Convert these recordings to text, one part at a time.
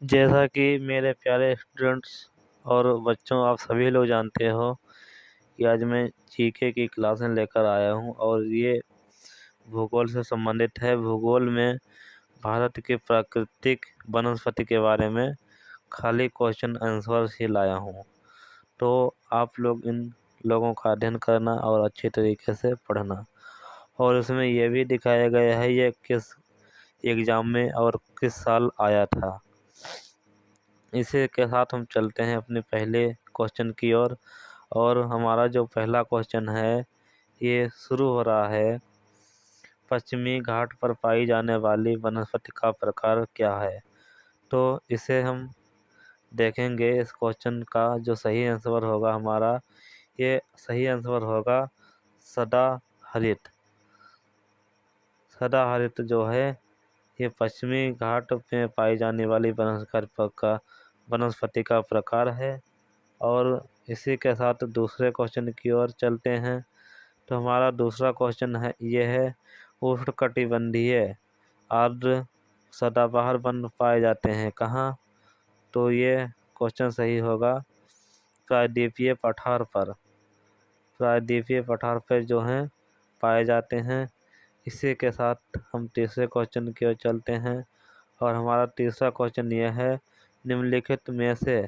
जैसा कि मेरे प्यारे स्टूडेंट्स और बच्चों, आप सभी लोग जानते हो कि आज मैं जीके की क्लासें लेकर आया हूं और ये भूगोल से संबंधित है। भूगोल में भारत के प्राकृतिक वनस्पति के बारे में खाली क्वेश्चन आंसर ही लाया हूं। तो आप लोग इन लोगों का अध्ययन करना और अच्छे तरीके से पढ़ना। और उसमें यह भी दिखाया गया है ये किस एग्ज़ाम में और किस साल आया था। इसी के साथ हम चलते हैं अपने पहले क्वेश्चन की ओर। और हमारा जो पहला क्वेश्चन है ये शुरू हो रहा है, पश्चिमी घाट पर पाई जाने वाली वनस्पति का प्रकार क्या है। तो इसे हम देखेंगे। इस क्वेश्चन का जो सही आंसर होगा हमारा, ये सही आंसर होगा सदाहरित। सदाहरित जो है ये पश्चिमी घाट में पाई जाने वाली वनस्पति का प्रकार है। और इसी के साथ दूसरे क्वेश्चन की ओर चलते हैं। तो हमारा दूसरा क्वेश्चन है ये है, उष्णकटिबंधीय आर्द्र सदाबहार वन पाए जाते हैं कहाँ। तो ये क्वेश्चन सही होगा प्रायद्वीपीय पठार पर। प्रायद्वीपीय पठार पर जो हैं पाए जाते हैं। इसी के साथ हम तीसरे क्वेश्चन की ओर चलते हैं। और हमारा तीसरा क्वेश्चन यह है, निम्नलिखित में से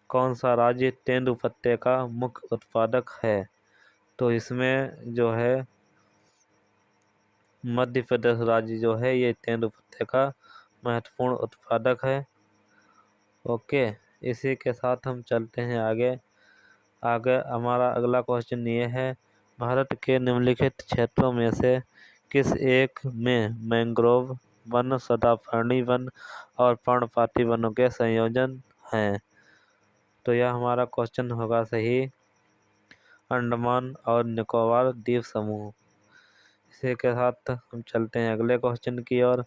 कौन सा राज्य तेंदुपत्ते का मुख्य उत्पादक है। तो इसमें जो है मध्य प्रदेश राज्य जो है ये तेंदुपत्ते का महत्वपूर्ण उत्पादक है। ओके, इसी के साथ हम चलते हैं आगे। हमारा अगला क्वेश्चन ये है, भारत के निम्नलिखित क्षेत्रों में से किस एक में मैंग्रोव वन, सदाफानी वन और पर्णपाती वनों के संयोजन हैं। तो यह हमारा क्वेश्चन होगा सही, अंडमान और निकोबार द्वीप समूह। इसी के साथ हम चलते हैं अगले क्वेश्चन की ओर।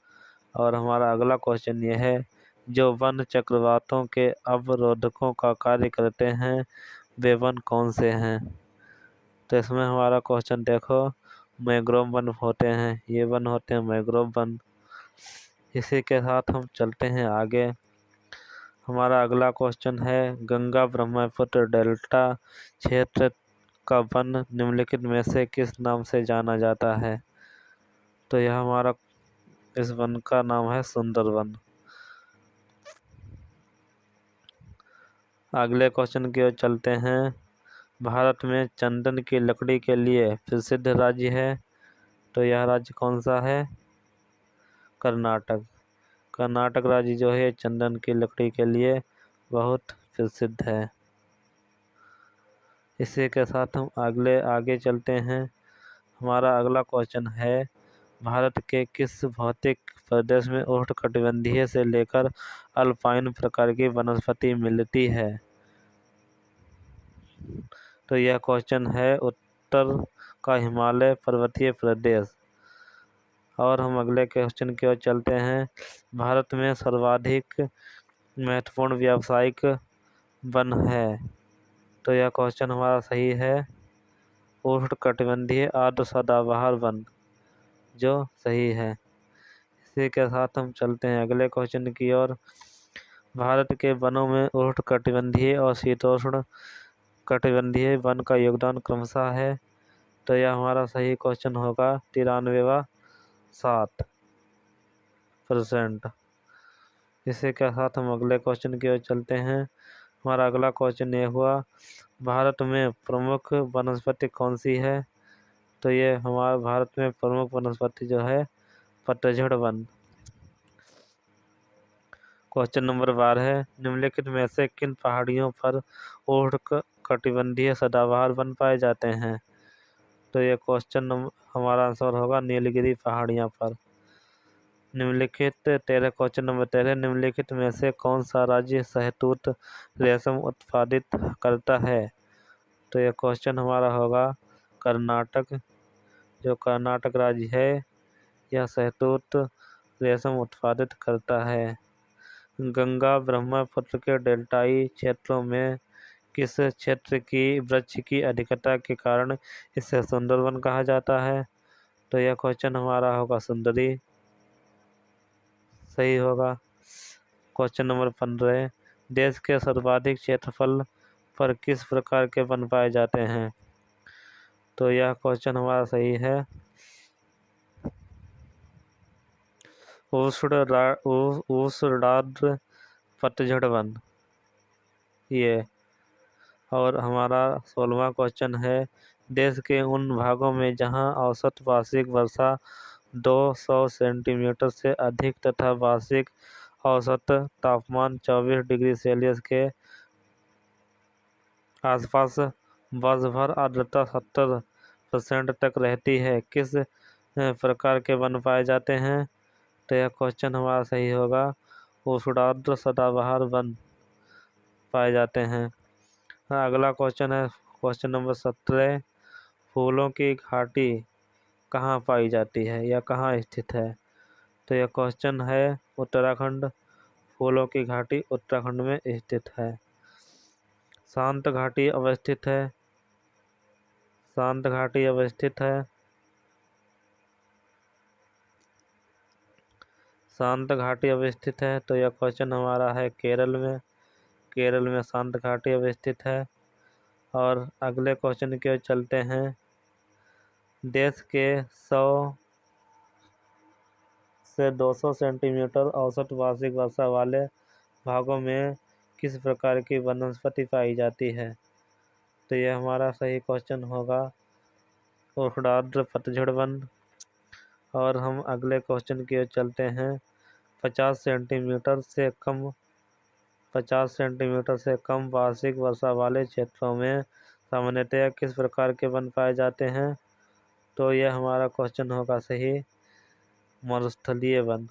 और हमारा अगला क्वेश्चन यह है, जो वन चक्रवातों के अवरोधकों का कार्य करते हैं वे वन कौन से हैं। तो इसमें हमारा क्वेश्चन देखो, मैंग्रोव वन होते हैं, ये वन होते हैं मैंग्रोव वन। इसी के साथ हम चलते हैं आगे। हमारा अगला क्वेश्चन है, गंगा ब्रह्मपुत्र डेल्टा क्षेत्र का वन निम्नलिखित में से किस नाम से जाना जाता है। तो यह हमारा इस वन का नाम है सुंदरवन। अगले क्वेश्चन की ओर चलते हैं। भारत में चंदन की लकड़ी के लिए प्रसिद्ध राज्य है। तो यह राज्य कौन सा है, कर्नाटक। कर्नाटक राज्य जो है चंदन की लकड़ी के लिए बहुत प्रसिद्ध है। इसी के साथ हम आगे चलते हैं। हमारा अगला क्वेश्चन है, भारत के किस भौतिक प्रदेश में उष्णकटिबंधीय से लेकर अल्पाइन प्रकार की वनस्पति मिलती है। तो यह क्वेश्चन है उत्तर का हिमालय पर्वतीय प्रदेश। और हम अगले क्वेश्चन की ओर चलते हैं। भारत में सर्वाधिक महत्वपूर्ण व्यावसायिक वन है। तो यह क्वेश्चन हमारा सही है, उष्णकटिबंधीय आर्द्र सदाबहार वन, जो सही है। इसी के साथ हम चलते हैं अगले क्वेश्चन की ओर। भारत के वनों में उष्णकटिबंधीय और शीतोष्ण कटिबंधीय वन का योगदान क्रमशः है। तो यह हमारा सही क्वेश्चन होगा 93.7%। इसी के साथ हम अगले क्वेश्चन की ओर चलते हैं। हमारा अगला क्वेश्चन ये हुआ, भारत में प्रमुख वनस्पति कौन सी है। तो ये हमारे भारत में प्रमुख वनस्पति जो है पतझड़ वन। क्वेश्चन नंबर 12 है, निम्नलिखित में से किन पहाड़ियों पर उष्णकटिबंधीय सदाबहार वन पाए जाते हैं। तो ये हमारा आंसर होगा नीलगिरी पहाड़ियाँ पर। क्वेश्चन नंबर 13, निम्नलिखित में से कौन सा राज्य शहतूत रेशम उत्पादित करता है। तो यह क्वेश्चन हमारा होगा कर्नाटक। जो कर्नाटक राज्य है यह शहतूत रेशम उत्पादित करता है। गंगा ब्रह्मपुत्र के डेल्टाई क्षेत्रों में किस क्षेत्र की वृक्ष की अधिकता के कारण इसे सुंदरवन कहा जाता है। तो यह क्वेश्चन हमारा होगा सही होगा। क्वेश्चन नंबर 15, देश के सर्वाधिक क्षेत्रफल पर किस प्रकार के वन पाए जाते हैं? तो यह क्वेश्चन हमारा सही है। उष्णआर्द्र पतझड़ वन ये। और हमारा 16वां क्वेश्चन है, देश के उन भागों में जहां औसत वार्षिक वर्षा 200 सेंटीमीटर से अधिक तथा वार्षिक औसत तापमान 24 डिग्री सेल्सियस के आसपास वर्ष भर आर्द्रता 70% तक रहती है, किस प्रकार के वन पाए जाते हैं? तो यह क्वेश्चन हमारा सही होगा। उष्णार्द्र सदाबहार वन पाए जाते हैं। अगला क्वेश्चन है क्वेश्चन नंबर 17, फूलों की घाटी कहाँ पाई जाती है या कहाँ स्थित है? तो यह क्वेश्चन है उत्तराखंड। फूलों की घाटी उत्तराखंड में स्थित है। शांत घाटी अवस्थित है। शांत घाटी अवस्थित है। शांत घाटी अवस्थित है। तो यह क्वेश्चन हमारा है केरल में। केरल में शांत घाटी अवस्थित है। और अगले क्वेश्चन की ओर चलते हैं। देश के 100 से 200 सेंटीमीटर औसत वार्षिक वर्षा वाले भागों में किस प्रकार की वनस्पति पाई जाती है? तो यह हमारा सही क्वेश्चन होगा, उष्णार्द्र पतझड़ वन। और हम अगले क्वेश्चन की ओर चलते हैं। 50 सेंटीमीटर से कम वार्षिक वर्षा वाले क्षेत्रों में सामान्यतया किस प्रकार के वन पाए जाते हैं? तो यह हमारा क्वेश्चन होगा सही, मरुस्थलीय वन।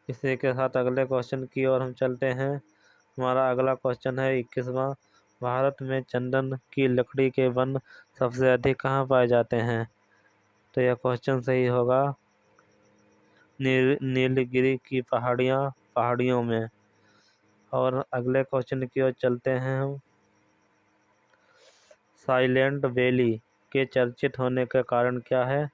इसी के साथ अगले क्वेश्चन की ओर हम चलते हैं। हमारा अगला क्वेश्चन है 21वां, भारत में चंदन की लकड़ी के वन सबसे अधिक कहाँ पाए जाते हैं? तो यह क्वेश्चन सही होगा, नीलगिरी की पहाड़ियों में। और अगले क्वेश्चन की ओर चलते हैं हम। साइलेंट वैली के चर्चित होने का कारण क्या है?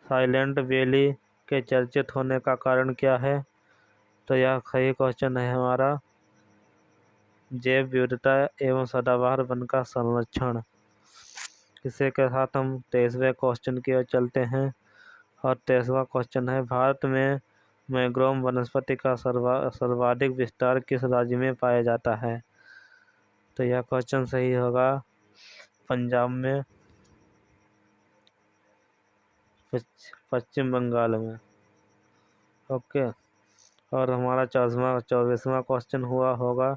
साइलेंट वैली के चर्चित होने का कारण क्या है? तो यह सही क्वेश्चन है हमारा, जैव विविधता एवं सदाबहार वन का संरक्षण। इसी के साथ हम 23वें क्वेश्चन की ओर चलते हैं। और 23वां क्वेश्चन है, भारत में मैंग्रोव वनस्पति का सर्वाधिक विस्तार किस राज्य में पाया जाता है? तो यह क्वेश्चन सही होगा, पंजाब में, पश्चिम बंगाल में। ओके। और हमारा 24वां क्वेश्चन होगा,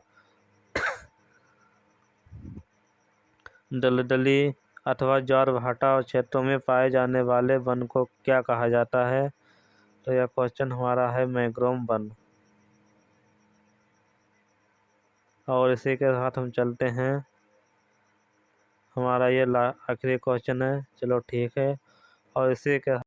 दलदली अथवा ज्वारभाटा क्षेत्रों में पाए जाने वाले वन को क्या कहा जाता है? तो यह क्वेश्चन हमारा है मैंग्रोव वन। और इसी के साथ हम चलते हैं। हमारा ये आखिरी क्वेश्चन है, चलो ठीक है। और इसी के